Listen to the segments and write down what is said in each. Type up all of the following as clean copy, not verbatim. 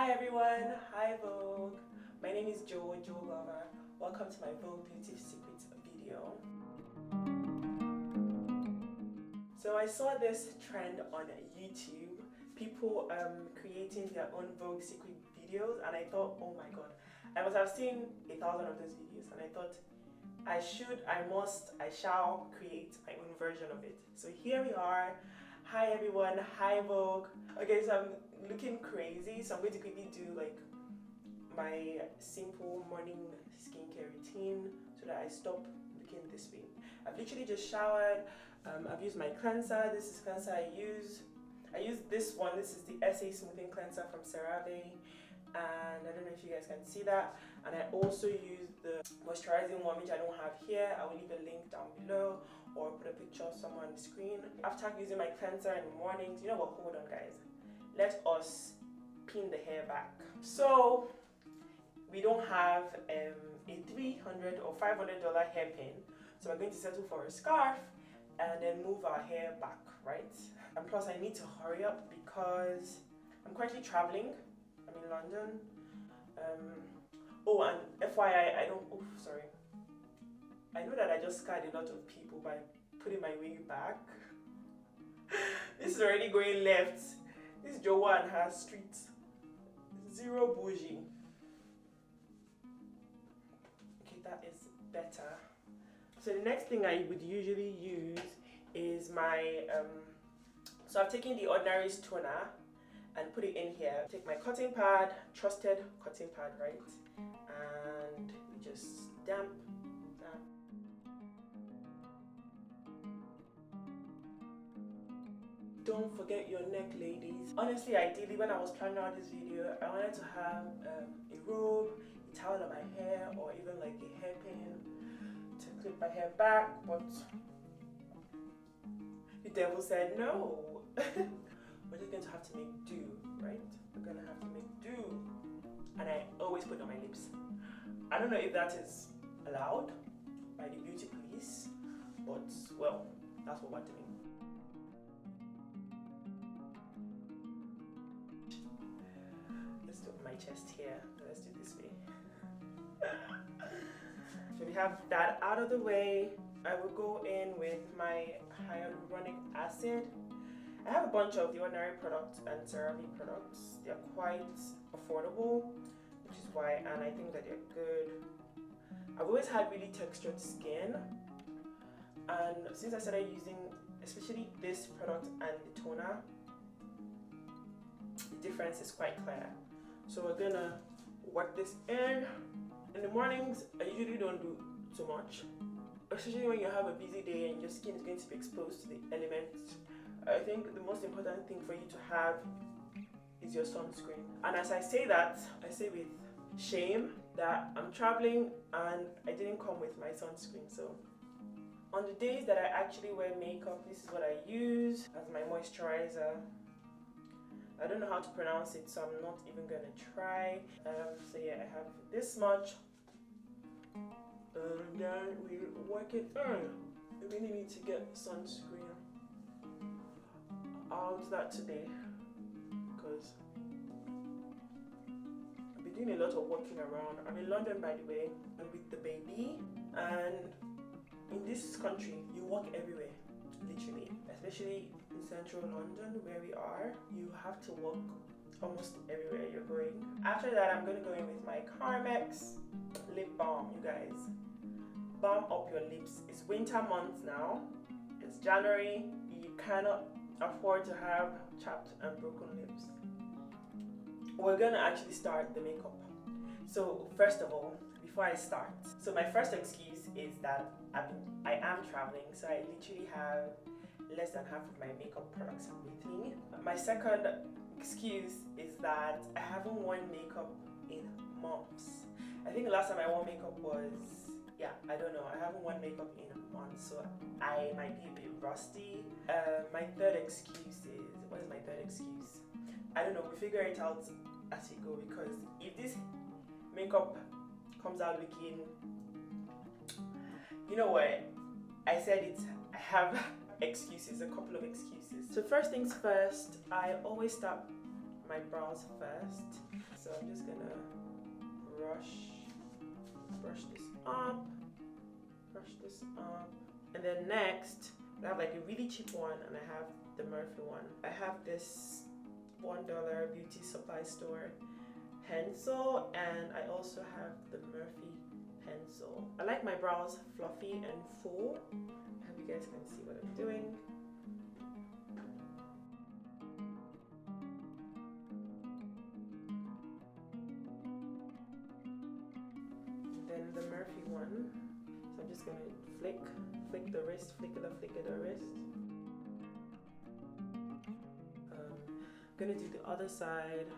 Hi everyone, hi Vogue. My name is Joe Lover. Welcome to my Vogue Beauty Secrets video. So I saw this trend on YouTube, people creating their own Vogue secret videos, and I thought, oh my god, I must have seen 1,000 of those videos, and I thought I shall create my own version of it. So here we are. Hi everyone, hi Vogue. Okay, so I'm looking crazy, so I'm going to quickly do like my simple morning skincare routine so that I stop looking this way. I've literally just showered. I've used my cleanser. This is cleanser I use this one. This is the SA Smoothing Cleanser from CeraVe, and I don't know if you guys can see that. And I also use the moisturizing one, which I don't have here. I will leave a link down below or put a picture somewhere on the screen. After using my cleanser in the mornings, you know what, hold on guys, let us pin the hair back. So we don't have a $300 or $500 hairpin, so we're going to settle for a scarf and then move our hair back, right? And plus I need to hurry up because I'm currently traveling. I'm in London. Oh, and FYI, I know that I just scared a lot of people by putting my wig back. This is already going left. This Joanne has street. Zero bougie. Okay, that is better. So the next thing I would usually use is my, so I've taken the Ordinary's toner and put it in here. Take my cotton pad, trusted cotton pad, right? And we just damp. Don't forget your neck, ladies. Honestly, ideally, when I was planning out this video, I wanted to have a robe, a towel on my hair, or even like a hairpin to clip my hair back, but the devil said no. We're just going to have to make do, right? We're going to have to make do. And I always put on my lips. I don't know if that is allowed by the beauty police, but well, that's what we're doing. Let's do my chest here. Let's do this way. So we have that out of the way. I will go in with my hyaluronic acid. I have a bunch of the Ordinary products and CeraVe products. They're quite affordable, which is why, and I think that they're good. I've always had really textured skin, and since I started using especially this product and the toner, the difference is quite clear. So we're gonna work this in. In the mornings, I usually don't do so much, especially when you have a busy day and your skin is going to be exposed to the elements. I think the most important thing for you to have is your sunscreen. And as I say that, I say with shame that I'm traveling and I didn't come with my sunscreen. So on the days that I actually wear makeup, this is what I use as my moisturizer. I don't know how to pronounce it, so I'm not even gonna try. So yeah, I have this much. And then we work it in. We really need to get sunscreen. I'll do that today because I've been doing a lot of walking around. I'm in London, by the way. I'm with the baby, and in this country you walk everywhere, literally, especially in central London where we are. You have to walk almost everywhere you're going. After that, I'm going to go in with my Carmex lip balm. You guys, balm up your lips. It's winter months now. It's January. You cannot afford to have chapped and broken lips. We're gonna actually start the makeup. So first of all, before I start, so my first excuse is that I am traveling, so I literally have less than half of my makeup products with me. My second excuse is that I haven't worn makeup in months. I think the last time I wore makeup was, yeah, I don't know, I haven't worn makeup in months, so I might be a bit rusty. My third excuse is, what is my third excuse? I don't know, we figure it out as we go, because if this makeup comes out looking, you know what, I said it, I have excuses, a couple of excuses. So first things first, I always start my brows first. So I'm just gonna brush this up, and then next I have like a really cheap one, and I have the Morphe one. I have this $1 beauty supply store pencil, and I also have the Morphe pencil. I like my brows fluffy and full. I hope you guys can see what I'm doing. And then the Morphe one. So I'm just gonna flick the wrist, flicker the wrist. Gonna do the other side,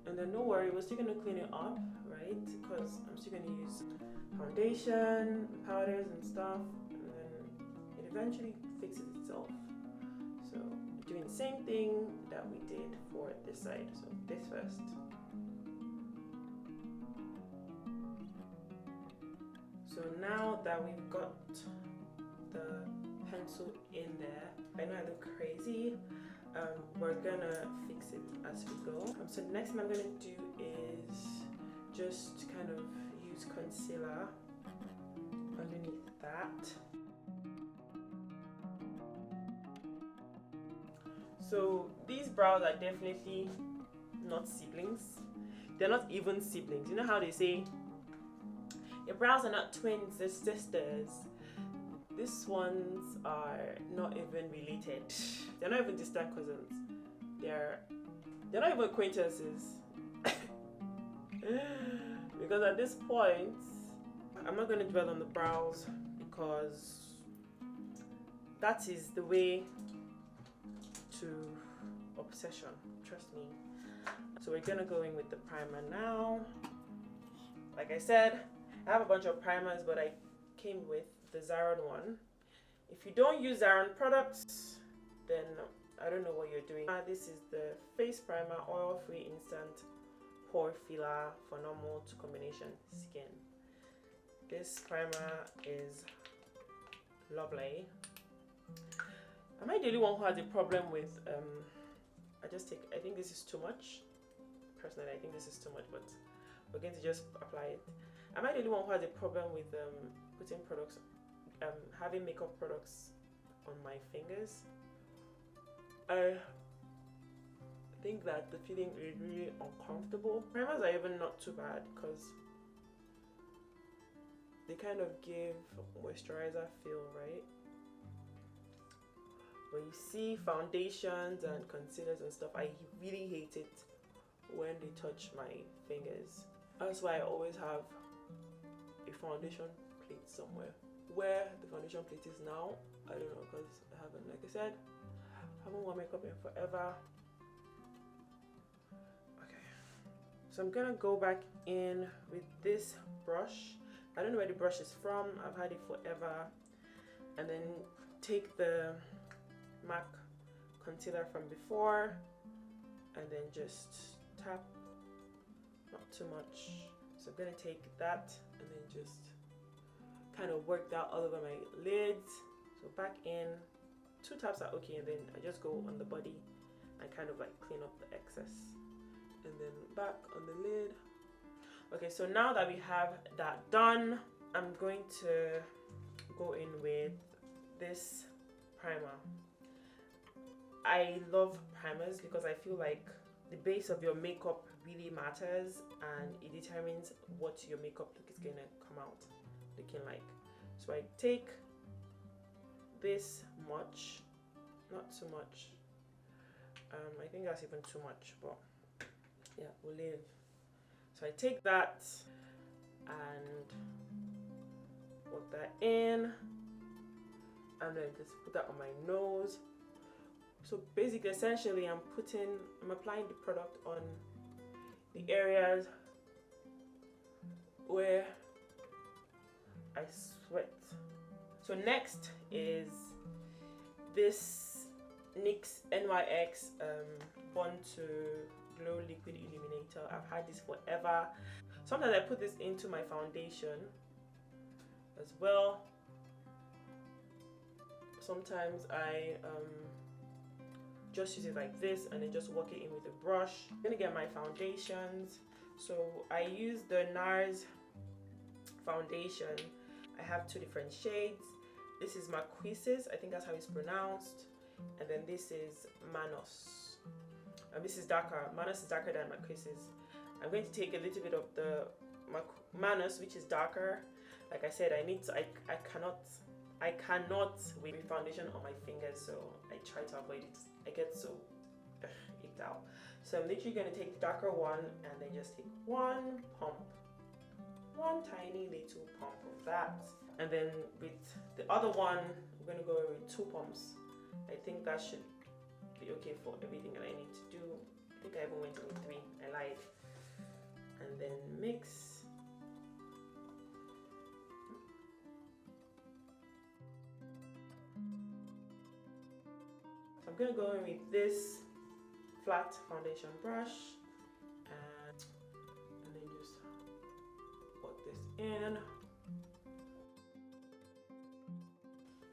and then don't worry, we're still gonna clean it up, right? Because I'm still gonna use foundation, powders and stuff, and then it eventually fixes itself. So we're doing the same thing that we did for this side. So this first. So now that we've got the pencil in there, I know I look crazy. We're gonna fix it as we go. So the next thing I'm gonna do is just kind of use concealer underneath that. So these brows are definitely not siblings. They're not even siblings. You know how they say your brows are not twins, they're sisters. These ones are not even related. They're not even distant cousins. They're not even acquaintances. Because at this point, I'm not going to dwell on the brows, because that is the way to obsession, trust me. So we're going to go in with the primer now. Like I said, I have a bunch of primers, but I came with the Zaron one. If you don't use Zaron products, then I don't know what you're doing. This is the face primer, oil-free instant pore filler for normal to combination skin. This primer is lovely. Am I the only one who has a problem with I think this is too much. Personally, I think this is too much, but we're going to just apply it. Am I the only one who has a problem with putting products, having makeup products on my fingers? I think that the feeling is really uncomfortable. Primers are even not too bad because they kind of give moisturizer feel, right? When you see foundations and concealers and stuff, I really hate it when they touch my fingers. That's why I always have a foundation plate somewhere. Where the foundation plate is now, I don't know, because I haven't, like I said, I haven't worn makeup in forever. Okay, so I'm gonna go back in with this brush. I don't know where the brush is from, I've had it forever. And then take the MAC concealer from before and then just tap, not too much. So I'm gonna take that and then just kind of work that all over my lids. So back in, 2 taps are okay, and then I just go on the body and kind of like clean up the excess, and then back on the lid. Okay, so now that we have that done, I'm going to go in with this primer. I love primers because I feel like the base of your makeup really matters, and it determines what your makeup look is gonna come out looking like. So I take this much, not too much. I think that's even too much, but yeah, we'll leave. So I take that and put that in, and then just put that on my nose. So basically, essentially, I'm applying the product on the areas where I sweat. So next is this NYX Born to Glow Liquid Illuminator. I've had this forever. Sometimes I put this into my foundation as well. Sometimes I just use it like this and then just work it in with a brush. I'm gonna get my foundations. So I use the Nars foundation. I have 2 different shades. This is Marquises, I think that's how it's pronounced, and then this is Manaus. And this is darker. Manaus is darker than Marquises. I'm going to take a little bit of the Manaus, which is darker. Like I said, I cannot with foundation on my fingers, so I try to avoid it. I get so icked out. So I'm literally going to take the darker one and then just take one tiny little pump of that. And then with the other one, I'm going to go with 2 pumps. I think that should be okay for everything that I need to do. I think I even went with 3. I lied. And then mix. So I'm going to go in with this flat foundation brush and then just put this in.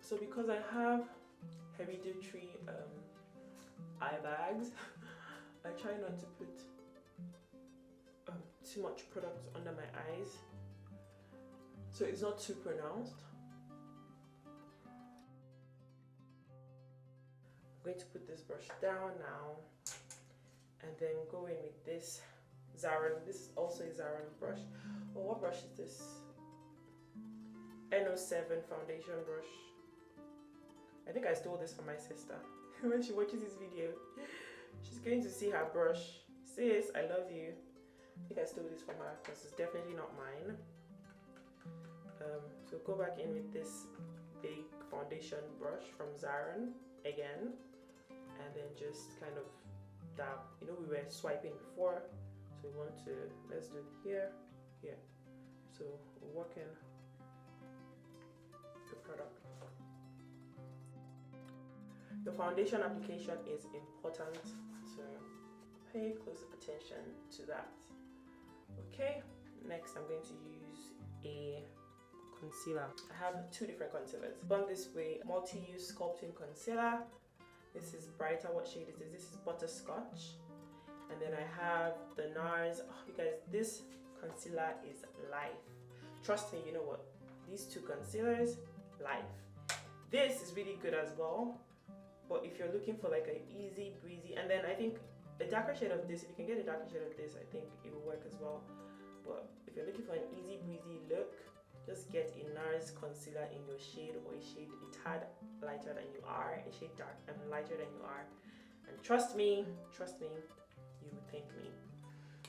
So because I have hereditary eye bags, I try not to put too much product under my eyes so it's not too pronounced. I'm going to put this brush down now and then go in with this Zaron. This is also a Zaron brush. Oh, what brush is this? N07 foundation brush. I think I stole this from my sister. When she watches this video, she's going to see her brush. Sis, I love you. I think I stole this from her because it's definitely not mine. So go back in with this big foundation brush from Zaron again, and then just kind of dab. You know, we were swiping before, so we want to, let's do it here. So we're working the product. The foundation application is important, so pay close attention to that. Okay, next I'm going to use a concealer. I have 2 different concealers. Done this way, multi-use sculpting concealer. This is brighter. What shade is this? This is butterscotch. And then I have the Nars. Oh, you guys, this concealer is life. Trust me, you know what? These 2 concealers, life. This is really good as well. But if you're looking for like an easy breezy, and then I think a darker shade of this, if you can get a darker shade of this, I think it will work as well. But if you're looking for an easy breezy look, just get a Nars concealer in your shade, or a shade a tad lighter than you are, a shade dark and lighter than you are, and trust me, you would thank me.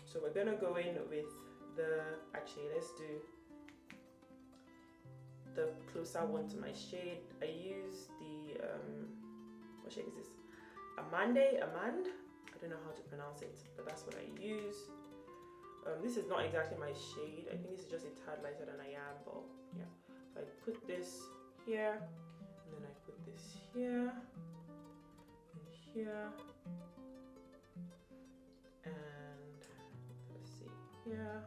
So we're gonna go in with the, actually let's do the closer one to my shade. I use the what shade is this? Amande. I don't know how to pronounce it, but that's what I use. This is not exactly my shade. I think this is just a tad lighter than I am, but yeah. So I put this here, and then I put this here, and here, and let's see, here,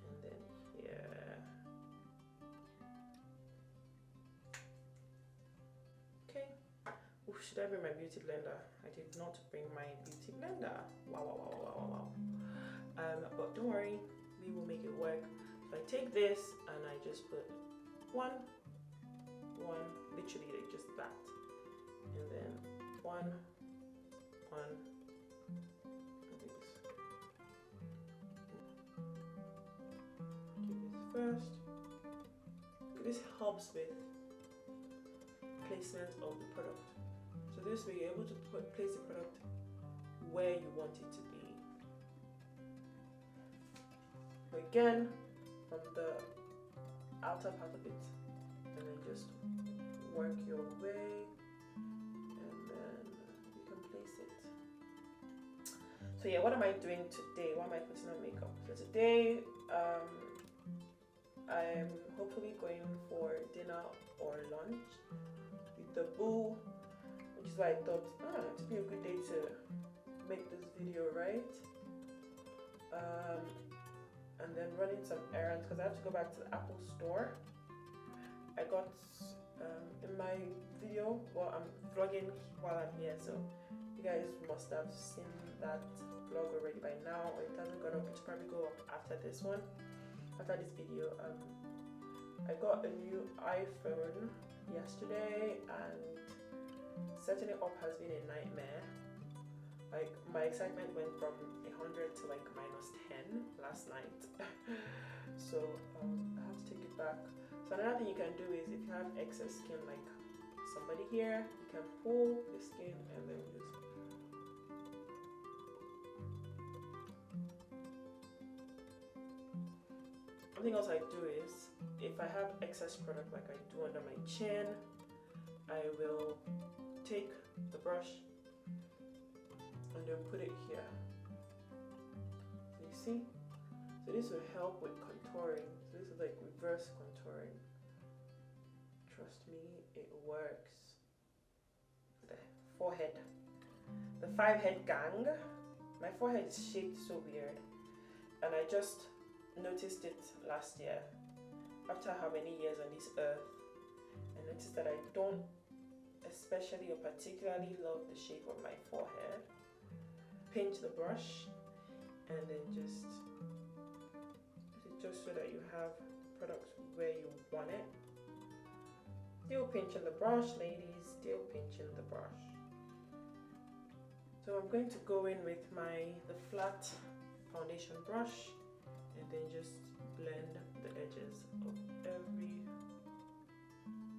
and then here. Okay. Ooh, should I bring my beauty blender? I did not bring my beauty blender. Wow. But don't worry, we will make it work. So I take this and I just put one, literally like just that, and then one, do this first. This helps with placement of the product. So this way you're able to place the product where you want it to be. Again, from the outer part of it, and then just work your way, and then you can place it. So yeah, what am I doing today? Why am I putting on makeup? So today, I'm hopefully going for dinner or lunch with the boo, which is why I thought, it'd be a good day to make this video, right? And then running some errands because I have to go back to the Apple store. I got in my video. Well, I'm vlogging while I'm here, so you guys must have seen that vlog already by now, or it hasn't gone up. It's probably go up after this one, after this video. I got a new iPhone yesterday, and setting it up has been a nightmare. Like, my excitement went from 100 to like -10 last night. So I have to take it back. So another thing you can do is, if you have excess skin, like somebody here, you can pull the skin and then just something else I do is, if I have excess product like I do under my chin, I will take the brush and then put it here. So you see? So this will help with contouring. So this is like reverse contouring. Trust me, it works. The forehead. The 5-head gang. My forehead is shaped so weird. And I just noticed it last year. After how many years on this earth, I noticed that I don't especially or particularly love the shape of my forehead. Pinch the brush and then just so that you have product where you want it. Still pinching the brush, ladies, still pinching the brush. So I'm going to go in with the flat foundation brush and then just blend the edges of every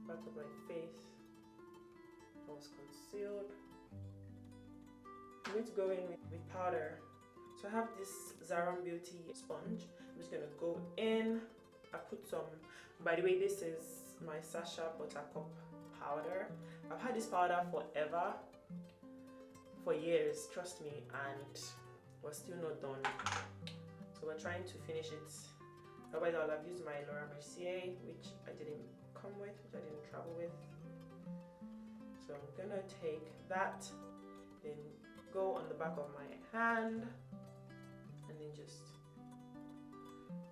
part of my face that was concealed. I'm going to go in with powder. So I have this Zaron Beauty sponge. I'm just going to go in. I put some, by the way, this is my Sacha Buttercup powder. I've had this powder forever, for years, trust me, and we're still not done. So we're trying to finish it. Otherwise I'll have used my Laura Mercier, which I didn't come with, which I didn't travel with. So I'm gonna take that, then go on the back of my hand, and then just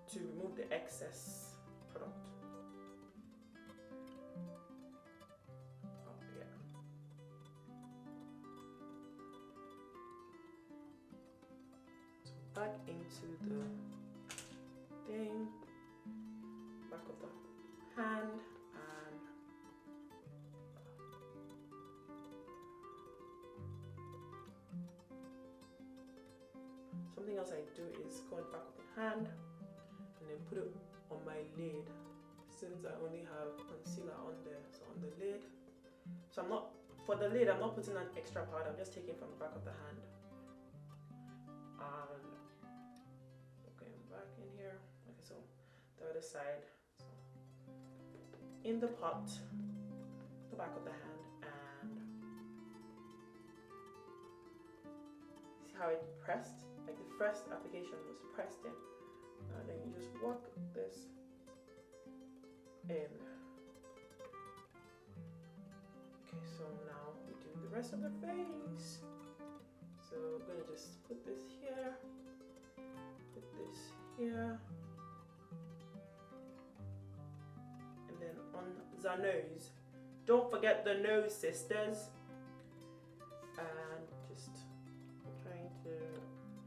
to remove the excess product. Oh yeah. So back into the thing, back of the hand, and something else I do is go on the back of the hand and then put it on my lid, since I only have concealer on there. So on the lid, so I'm not, for the lid I'm not putting an extra powder, I'm just taking from the back of the hand and going back in here. Okay, so the other side, so in the pot, the back of the hand, and see how it pressed? Like the first application was pressed in, and then you just work this in. Okay, so now we do the rest of the face. So I'm gonna just put this here, put this here, and then on the nose. Don't forget the nose, sisters. And just trying to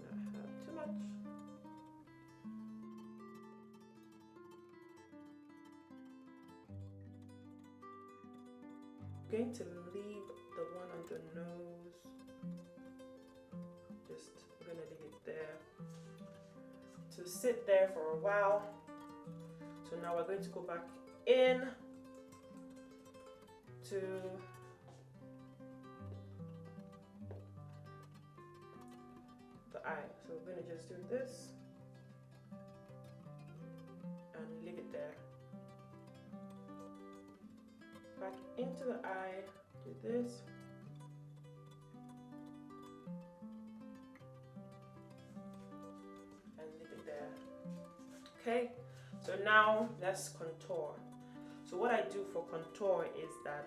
not have too much. I'm going to leave the one on the nose. Just I'm gonna leave it there to sit there for a while. So now we're going to go back in to the eye. So we're gonna just do this and leave it there. Back into the eye, do this. And leave it there. Okay, so now let's contour. So what I do for contour is that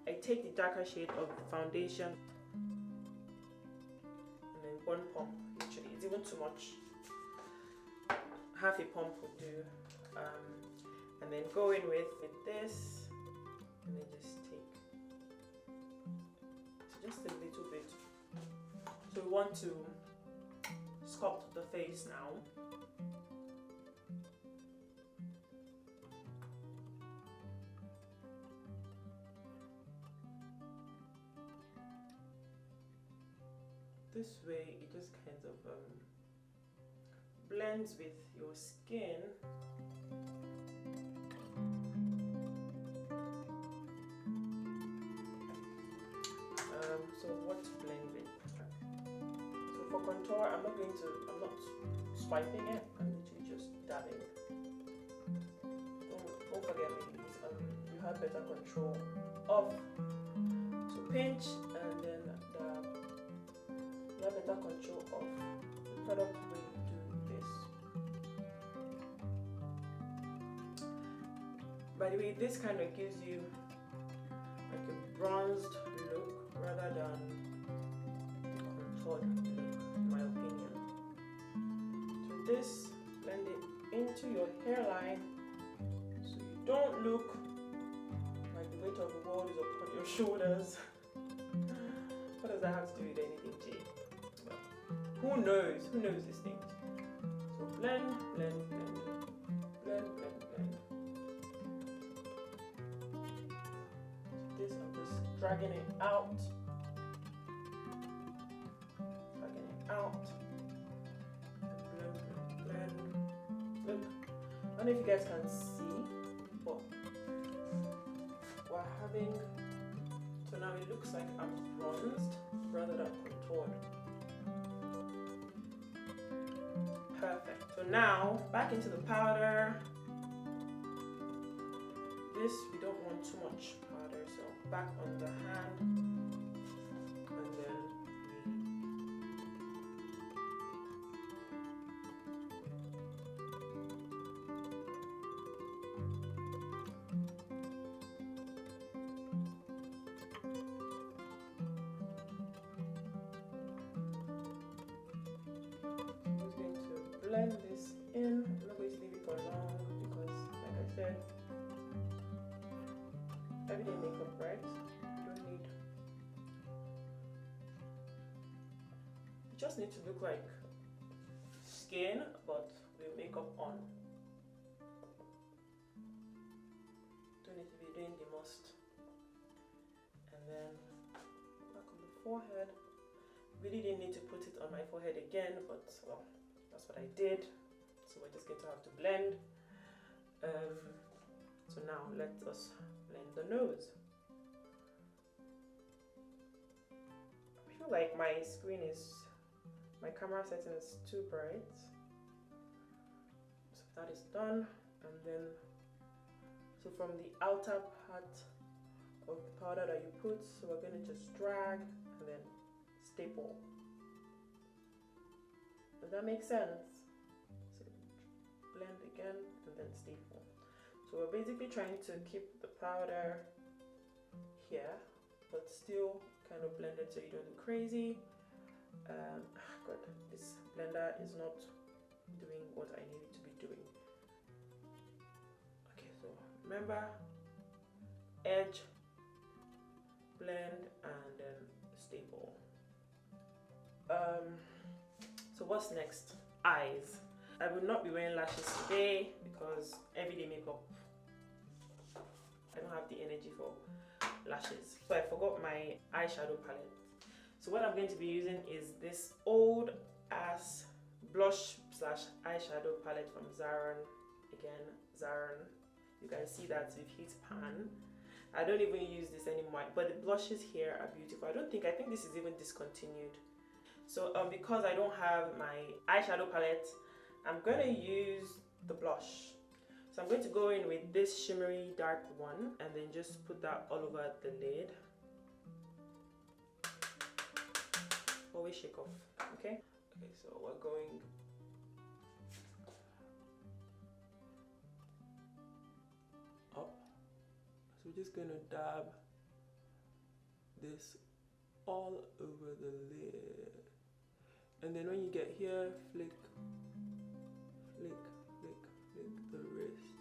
I take the darker shade of the foundation and then one pump, literally, it's even too much. Half a pump will do. And then go in with this and then just take just a little bit. So we want to sculpt the face now. This way it just kind of blends with your skin. So what to blend with? So for contour, I'm not swiping it. I'm literally just dabbing. Don't forget, ladies, you have better control of. So pinch and then dab. You have better control of the product when you do this. By the way, this kind of gives you like a bronzed look rather than contoured look, in my opinion. So this, blend it into your hairline so you don't look like the weight of the world is upon your shoulders. What does that have to do with anything, Jay? Well, who knows? Who knows these things? So blend, blend, blend, blend, blend, blend. I'm just dragging it out. Dragging it out. Blend, blend, blend. Look. I don't know if you guys can see, but we're having. So now it looks like I'm bronzed rather than contoured. Perfect. So now back into the powder. This we don't want too much powder, so back on the hand, and then I'm just going to blend this in. I'm not going to leave it for long because, like I said, everyday makeup, right? You don't need. You just need to look like skin, but with makeup on. Don't need to be doing the most. And then back on the forehead. Really didn't need to put it on my forehead again, but well, that's what I did. So we're just going to have to blend. So now let us blend the nose. I feel like my camera setting is too bright. So that is done, and then so from the outer part of the powder that you put, so we're going to just drag and then staple. Does that make sense? So blend again and then staple. So we're basically trying to keep the powder here, but still kind of blend it so you don't look crazy. God, this blender is not doing what I need it to be doing. Okay, so remember, edge, blend, and then staple. So what's next? Eyes. I will not be wearing lashes today because everyday makeup, I don't have the energy for lashes. So I forgot my eyeshadow palette. So what I'm going to be using is this old ass blush slash eyeshadow palette from Zaron. Again, Zaron. You can see that with heat pan. I don't even use this anymore, but the blushes here are beautiful. I think this is even discontinued. So because I don't have my eyeshadow palette, I'm going to use the blush. So I'm going to go in with this shimmery dark one and then just put that all over the lid. Always shake off, okay? Okay, so we're going up. So we're just going to dab this all over the lid. And then when you get here, flick, flick, flick, flick the wrist.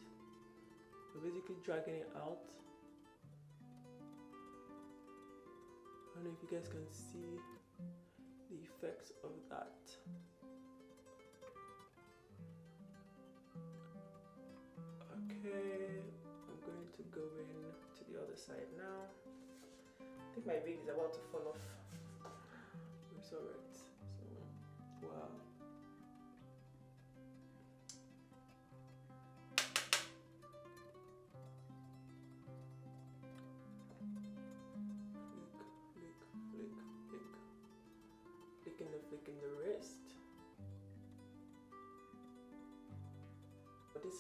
So basically dragging it out don't know if you guys can see the effects of that. Okay, I'm going to go in to the other side now. I think my wig is about to fall off. It's alright. So, wow. Flick in the wrist. But this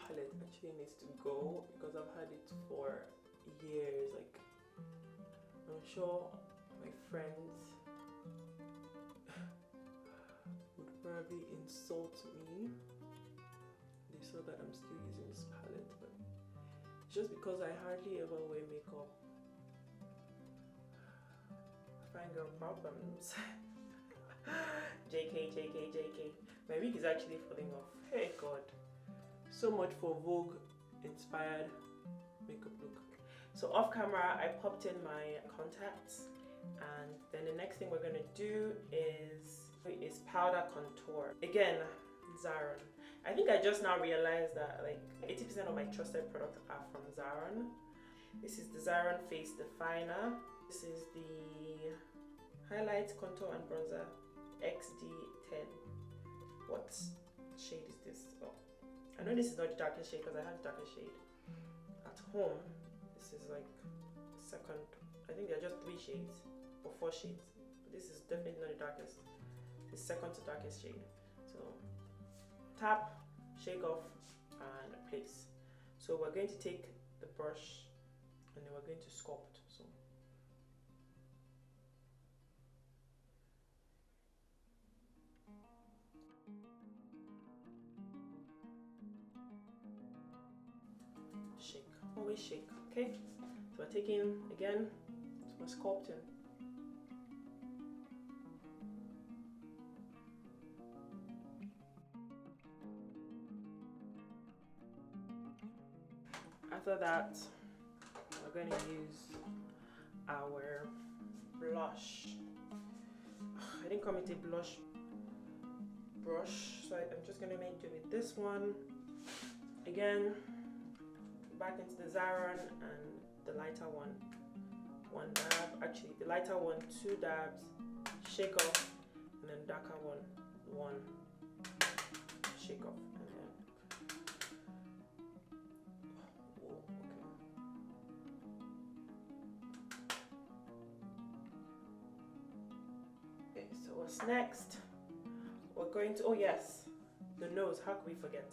palette actually needs to go because I've had it for years. Like, I'm sure my friends would probably insult me. They saw that I'm still using this palette, but it's just because I hardly ever wear makeup. Fine girl problems. JK, JK, JK. My wig is actually falling off. Hey God. So much for Vogue inspired makeup look. So off camera, I popped in my contacts, and then the next thing we're gonna do is powder contour. Again, Zaron. I think I just now realized that like 80% of my trusted products are from Zaron. This is the Zaron Face Definer. This is the Highlight, Contour and Bronzer XD10. What shade is this? Oh, I know this is not the darkest shade because I have the darkest shade. At home, this is like second. I think there are just 3 shades or 4 shades. But this is definitely not the darkest. It's second to darkest shade. So tap, shake off, and place. So we're going to take the brush and then we're going to sculpt. So shake, always shake. Okay, so we're taking again, so we're sculpting. After that, we're going to use our blush. I didn't come with a blush brush, so I'm just going to make do with this one. Again, back into the Zaron and the lighter one. 1 dab, actually the lighter one 2 dabs, shake off, and then darker one 1 shake off, and then okay, so what's next? We're going to, oh yes, the nose, how can we forget?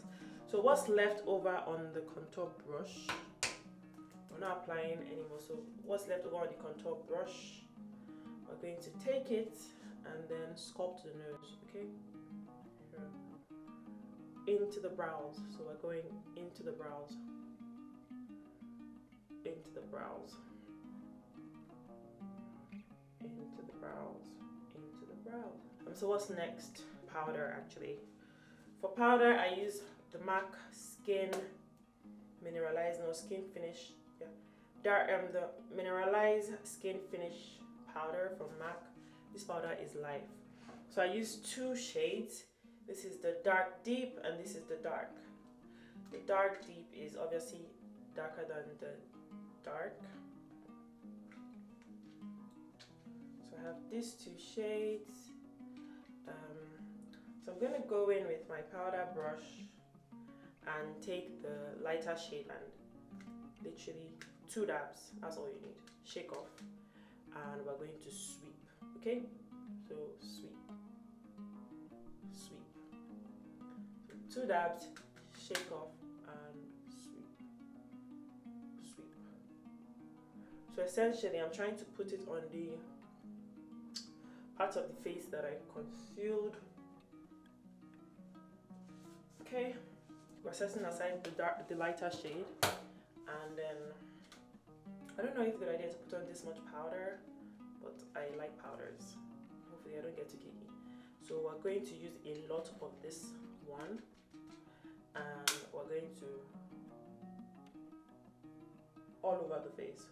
So what's left over on the contour brush, we're not applying anymore, so what's left over on the contour brush, we're going to take it and then sculpt the nose, okay? Into the brows, so we're going into the brows, into the brows, into the brows, into the brows. So what's next? Powder, actually. For powder, I use the MAC Skin Skin Finish, the Mineralized Skin Finish powder from MAC. This powder is life. So I use 2 shades. This is the dark deep and this is the dark. The dark deep is obviously darker than the dark. So I have these 2 shades. So I'm gonna go in with my powder brush and take the lighter shade and literally 2 dabs, that's all you need. Shake off, and we're going to sweep, okay? So sweep, sweep. 2 dabs, shake off, and sweep, sweep. So essentially, I'm trying to put it on the parts of the face that I concealed. Okay, we're setting aside the lighter shade, and then I don't know if it's a good idea to put on this much powder, but I like powders. Hopefully I don't get too cakey. So we're going to use a lot of this one, and we're going to all over the face.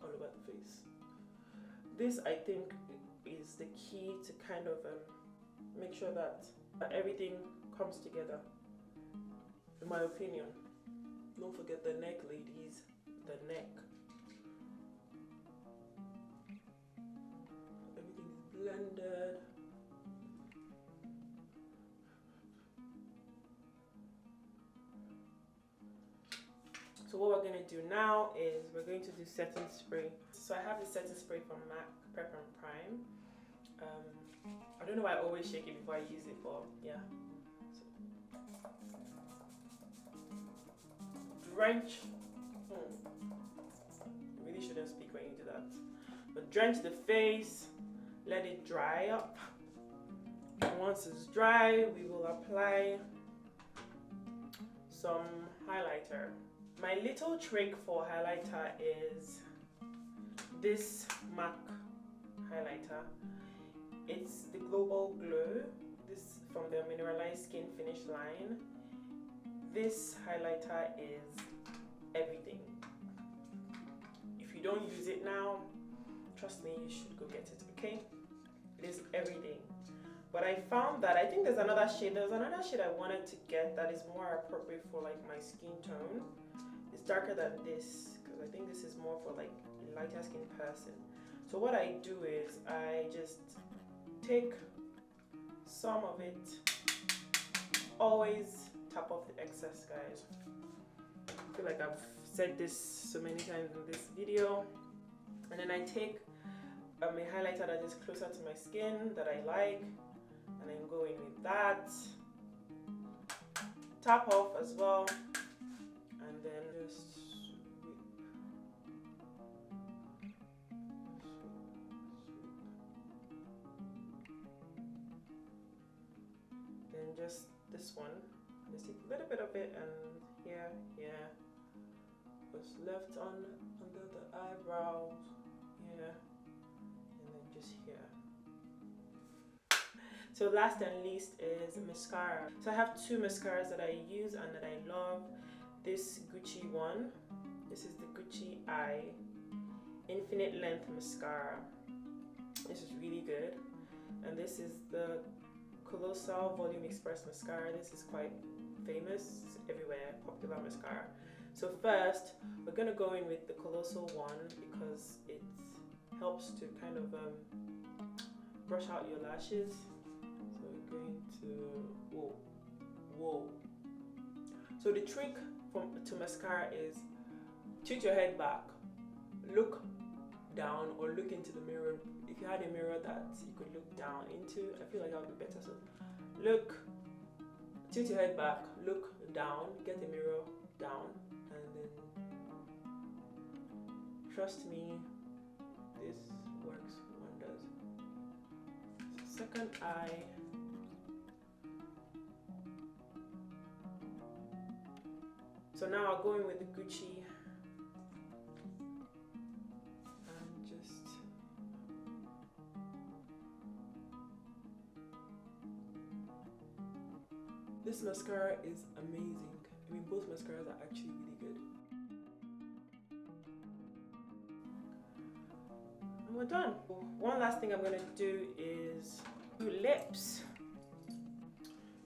all over the face. This, I think, is the key to kind of make sure that everything comes together, in my opinion. Don't forget the neck, ladies, the neck. Everything is blended. So what we're going to do now is we're going to do setting spray. So I have the setting spray from MAC Prep and Prime. I don't know why I always shake it before I use it, but yeah. So, drench. You really shouldn't speak when you do that. But drench the face, let it dry up. And once it's dry, we will apply some highlighter. My little trick for highlighter is this MAC highlighter. It's the Global Glow. This from the Mineralized Skin Finish line. This highlighter is everything. If you don't use it now, trust me, you should go get it, okay? It is everything. But I found that I think there's another shade I wanted to get that is more appropriate for like my skin tone. It's darker than this because I think this is more for like a lighter skin person. So what I do is I just take some of it, always tap off the excess, guys. I feel like I've said this so many times in this video. And then I take a highlighter that is closer to my skin that I like, and I'm going with that. Tap off as well, and then just then just this one. Just take a little bit of it and here, what's left on under the eyebrows, here, and then just here. So last and least is mascara. So I have two mascaras that I use and that I love. This Gucci one. This is the Gucci I Infinite Length Mascara. This is really good. And this is the Colossal Volume Express Mascara. This is quite famous, it's everywhere, popular mascara. So first, we're gonna go in with the Colossal one because it helps to kind of brush out your lashes. So we're going to, whoa. So the trick to mascara is tilt your head back, look down or look into the mirror. If you had a mirror that you could look down into, I feel like that would be better. So look, tilt your head back, look down, get the mirror down, and then trust me, this works wonders. So second eye. So now I'll go in with the Gucci and just this mascara is amazing. I mean, both mascaras are actually really good. And we're done. One last thing I'm gonna do is do lips.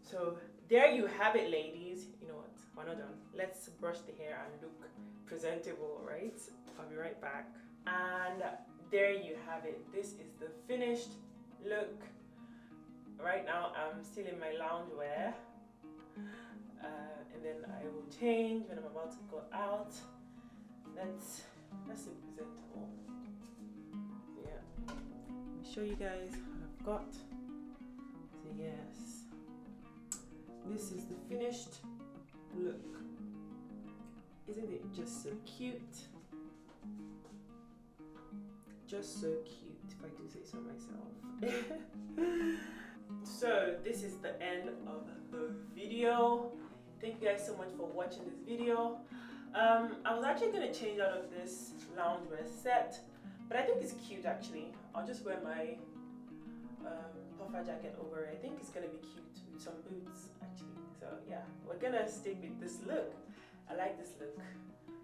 So there you have it, ladies. You know what? We're not done. Let's brush the hair and look presentable, right? I'll be right back. And there you have it. This is the finished look. Right now, I'm still in my loungewear. And then I will change when I'm about to go out. Let's look presentable. Yeah. Let me show you guys what I've got. So yes. This is the finished look. Isn't it just so cute? Just so cute, if I do say so myself. So this is the end of the video. Thank you guys so much for watching this video. I was actually going to change out of this loungewear set, but I think it's cute actually. I'll just wear my puffer jacket over it. I think it's going to be cute with some boots actually. So yeah, we're going to stick with this look. I like this look.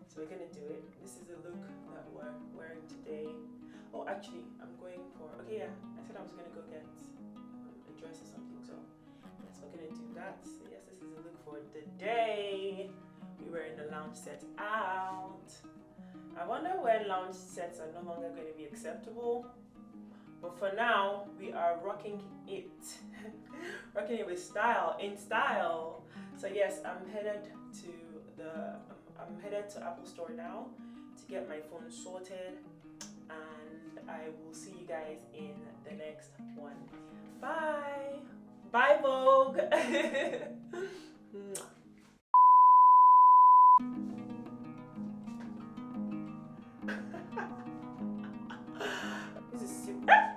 So we're gonna do it. This is the look that we're wearing today. Oh, actually, I'm going for, okay, yeah, I said I was gonna go get a dress or something, so yes, we're gonna do that. So yes, this is the look for the day. We were in the lounge set out. I wonder when lounge sets are no longer going to be acceptable. But for now, we are rocking it. Rocking it with style, in style. So yes, I'm headed to Apple Store now to get my phone sorted, and I will see you guys in the next one. Bye. Bye, Vogue. This is super.